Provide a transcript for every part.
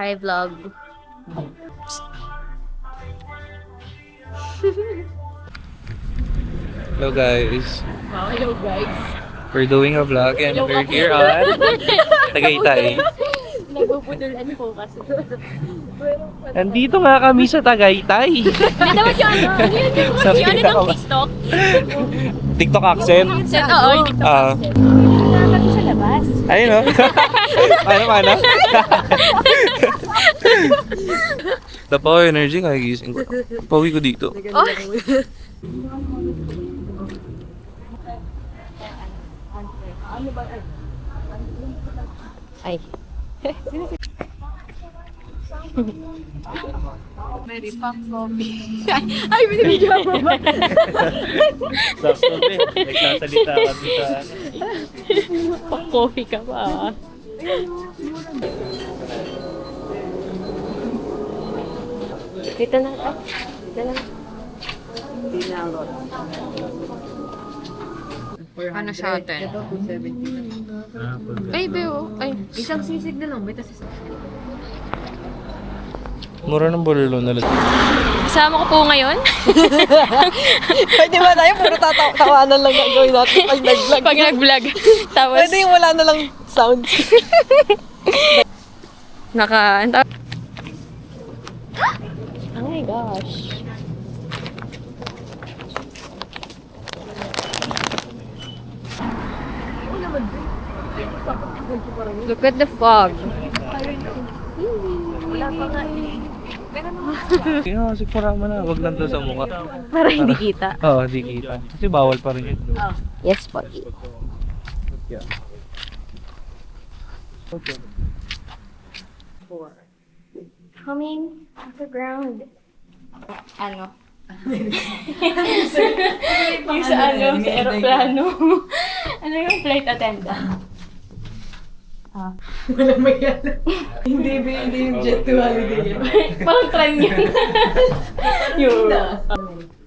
Hi, vlog. Hello guys, Wow, hello guys. we're doing a vlog and we're here at Tagaytay. Nagpuputulan po kasi. Nandito nga kami sa Tagaytay. Hindi dapat yung ano? Ano yun? Sabi Yung ano na ng ako. TikTok? TikTok accent. Accent, oo, yung TikTok Ah. accent. Nakakati sa labas. Ayun no? Paano? Tapo energy kagising ko. Pauwi ko dito. Oh! Ay. Mary Pop Coffee. Ay, binibidyo mo ba? Sakto din. Nagsasalita kami sa... Pop coffee ka ba? Dito na. Ay, dito na. Ano sa atin? Ay, beo. Ay, isang sisig na lang. May tasisig. Mura ng bololo na lang. Kasama ko po ngayon. Pwede ba tayo? Puro tawanan lang ang gawin natin pag nag-vlog. Pag nag-vlog. Tapos, Pwede yung wala na lang sound. Oh my gosh. Look at the fog. Kaya sigura mo na, wag lang doon sa mukha. Para hindi kita. Oo, di kita. Kasi bawal pa rin yun. Yes po. Yeah. Okay. Coming underground. Ano? Yung sa ano, sa aeroplano. Ano yung flight attendant? Ah. Wala mayala. Hindi yung jet to holiday. Parang trend yun. Yung,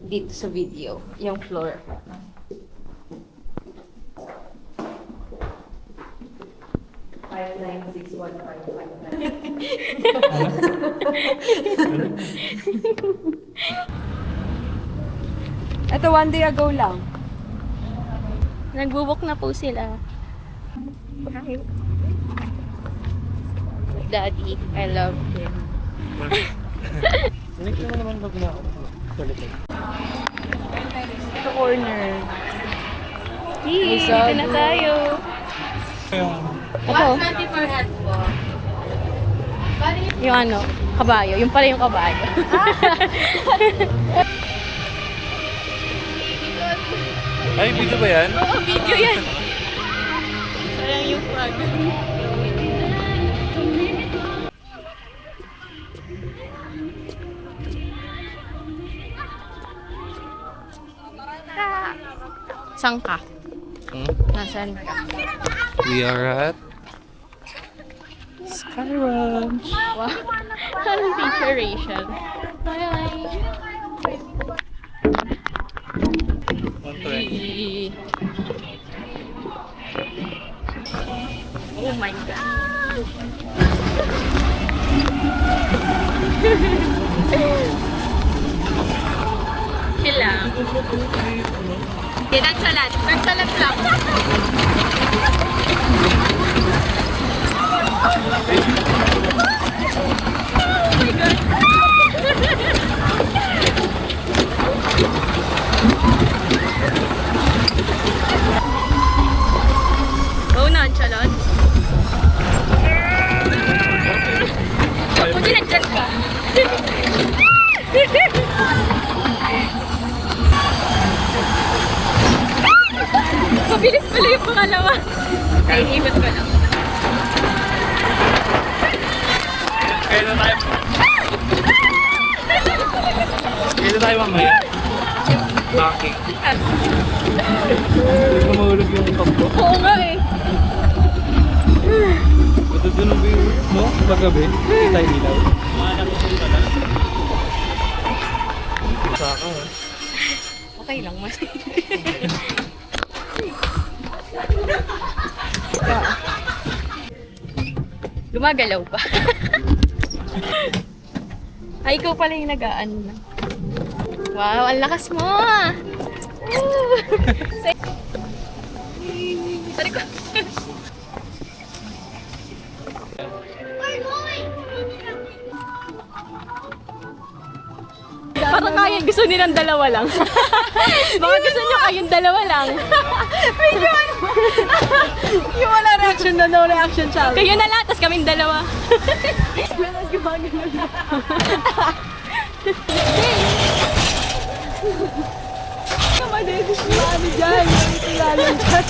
dito sa video, yung floor. Ito one day ago lang. Nagbubok na po sila. Daddy, I love him. Hindi ko naman pag na ako. Ito corner. Yee, dito na tayo. Ito. 120 per head po. Yung ano, kabayo. Yung pala yung kabayo. Ay, video ba yan? Oo, video yan. Parang yung flag. Saan ka? Nasaan ka? We are at Sky Ranch. Wow. Parang picturation. Bye! Oh my God! Sila. Nagsalat. Nagsalat lang. Oh, nonchalant. Kung dinagdag ka. Mabilis pala yung pangalawa. Ay, ibig ko lang. Kailan tayo mamaya? Bakit? Hindi mahulog yung top ko. Oo nga eh. Ito dun ang view, no? Paggabi, kita yung ilaw. Saka, ha? Okay lang, mas. Gumagalaw pa. Ay, ikaw pala yung nag-aano na. Wow, ang lakas mo! Sorry ko. Parang kaya gusto nilang dalawa lang. Baka gusto nyo kayong dalawa lang. Yung wala reaction na no reaction challenge. Kayo na lang, tapos kaming dalawa. Tapos gumagano na. Kamadedis mo ano dyan. Ilalim dyan.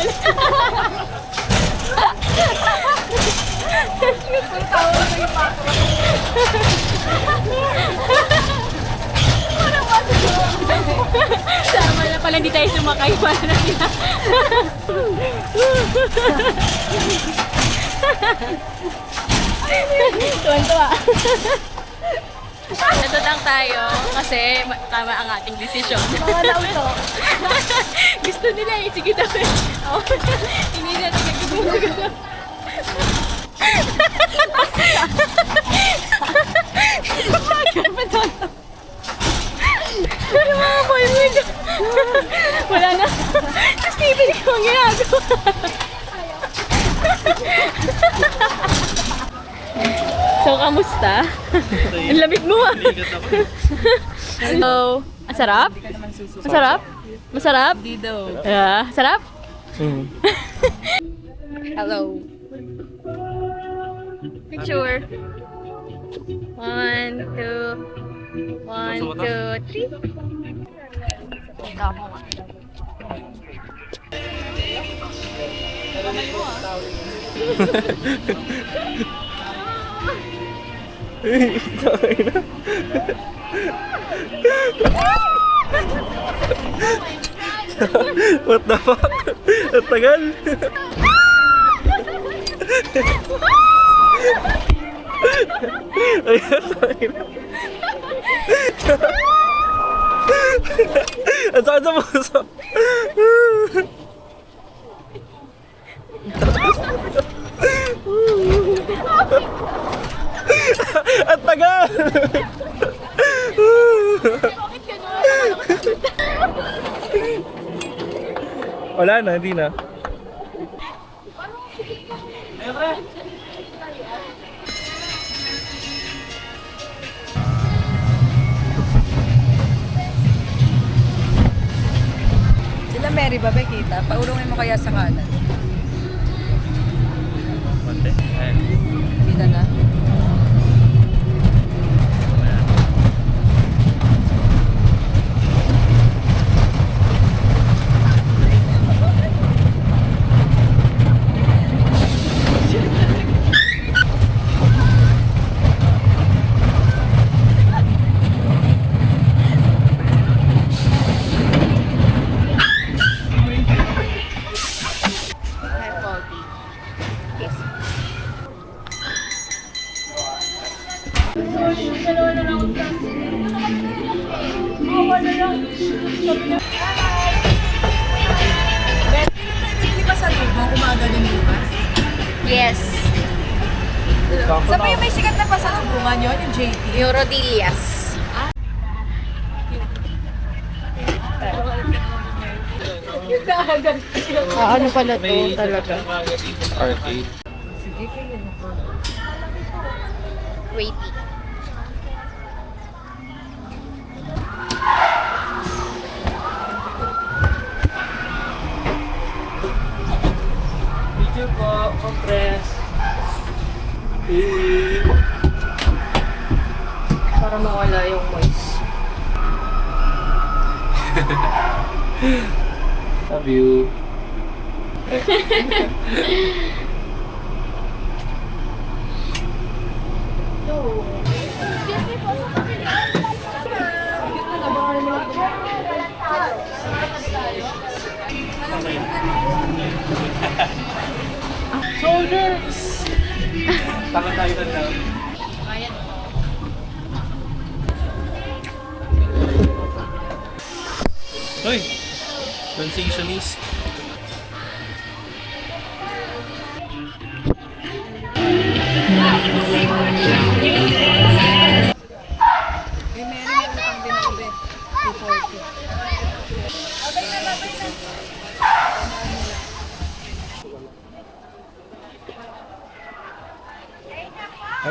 Tawa sa ipako. Sama na pala, hindi tayo sumakay para na sila. Tuwan-tuwa. Natutang tayo kasi tama ang ating desisyon. Mga nauto. Gusto nila eh. Sige daw eh. Oh. Hindi na nagagawin. Yung mga boyfriend. Wala na. Tapos Steven ko ang ginagawa. So, kamusta? Ang lamig mo ah. Hello. Ang sarap? Masarap? Masarap? Hindi daw. Sarap? Hello. Picture. 1, 2, 1, 2, 3. What the fuck? Ang tagal. Ay, sorry. Ang sakit sa puso. Ang tagal. Wala na, hindi na. Sila Mary ba ba kita? Paulungin mo kaya sa kanan. Konti. Ayan. Kita na. Hindi ba sa lubong umaga ng bukas? Yes. Sa may sikat na pasalubungan yun, yung JT. Yung Rodillas. Ano pala to talaga? Arcade. Waiting. Video po, compress. Para mawala yung voice. Love you. Soldiers! Takot tayo na lang. Hoy! Sensationist.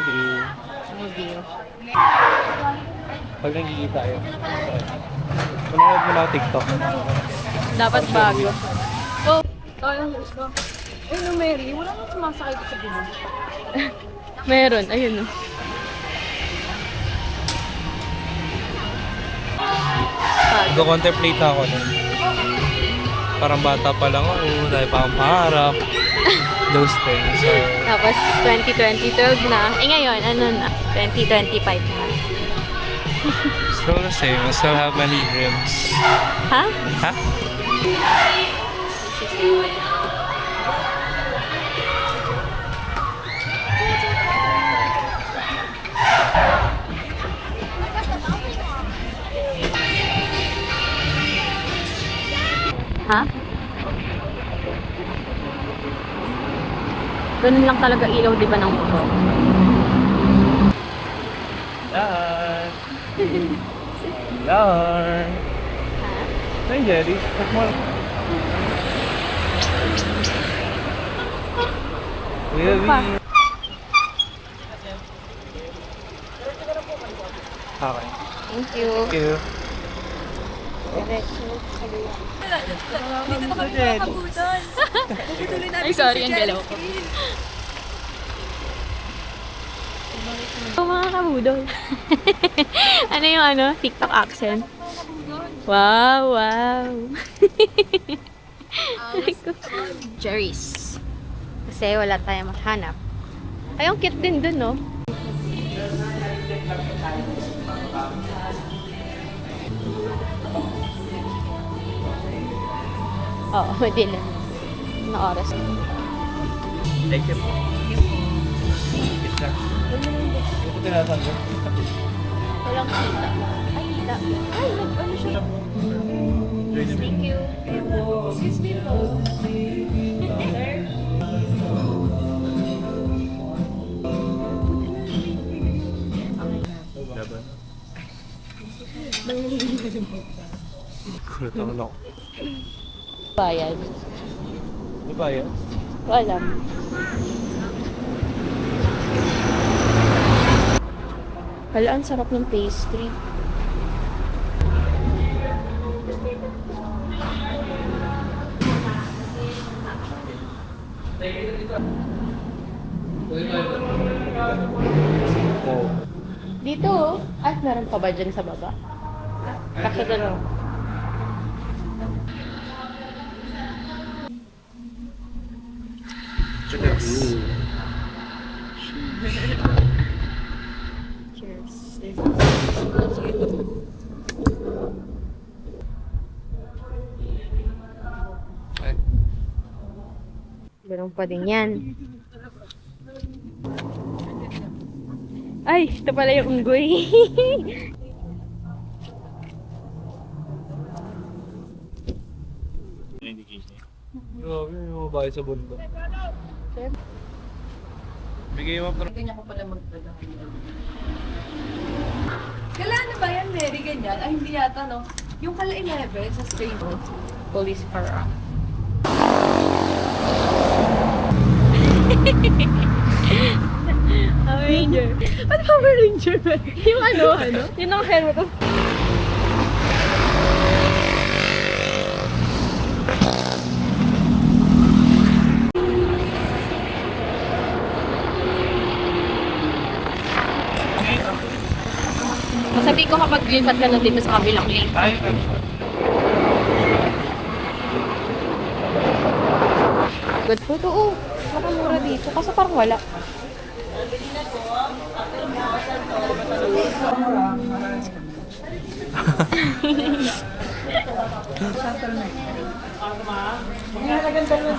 you. Movie. Pag nagkikita yun. Manonood mo na ako TikTok. Dapat bago. Oh, ayun, gusto. Ay, no, Mary, wala nang sumasakay ko sa bilog. Meron, ayun, no. Nag-contemplate ako nun. Parang bata pa lang ako, dahil pa akong pangarap. Those things. So, Tapos, 2020, 12 na. Eh, ngayon, ano na? 2025 na. still the same. I still have many dreams. Ha? Ha? Ha? Ganun lang talaga ilaw, di ba, ng motor? Yan. Yan. Hey, Jerry. What's more? Really? Okay. Thank you. Thank you. Ay, sorry, ang galaw ko. Mga kabudol. Ano yung TikTok accent? Wow, wow. Jerry's. Kasi wala tayong mahanap. Ay, ang cute din dun, no? Oo, madilim. Ano oras? Thank you. Ito tinasan ko. Walang kita. Ay, kita. Ay, nag-ano siya. Thank you. Excuse me po. Sir? Laban. Kulit ako lang. Bayad. May bayad? Walang. Hala, ang sarap ng pastry. Oo. Dito, at meron pa ba dyan sa baba? Kasi doon. Cheers. Cheers. Ay. Ganun pa din yan. Ay, ito pala yung unggoy. Grabe, yung bahay sa bundok. Bigay mo pero... Ganyan ko pala magdala. Kailan na ba yan, Mary? Ganyan? Ay, hindi yata, no? Yung kala 11 sa Spring Road. Police car. Power Ranger. Ano Power Ranger ba? Yung ano? Yun ang helmet of... Masabi ko kapag lipat ka na dito sa kabilang lane. Ay, Good food, oo. Makamura dito. Kaso parang wala.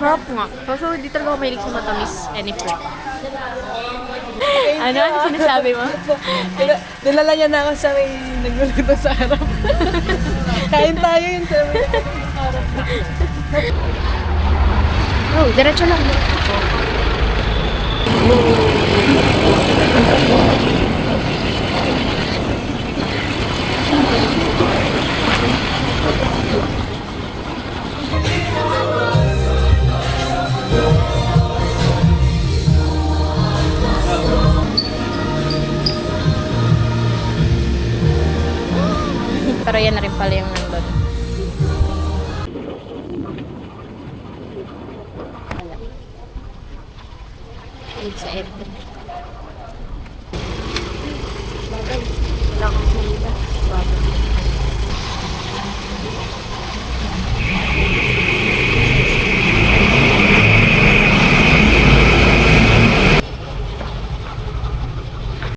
Sarap nga. Kaso hindi talaga ako mahilig sa matamis any fruit. Ano sinasabi mo? Nilala niya na ako sa may nagluluto sa harap. Kain tayo yun sa may harap. Oh, diretso lang. Pero yan na rin pala yung nandun. Sa airport.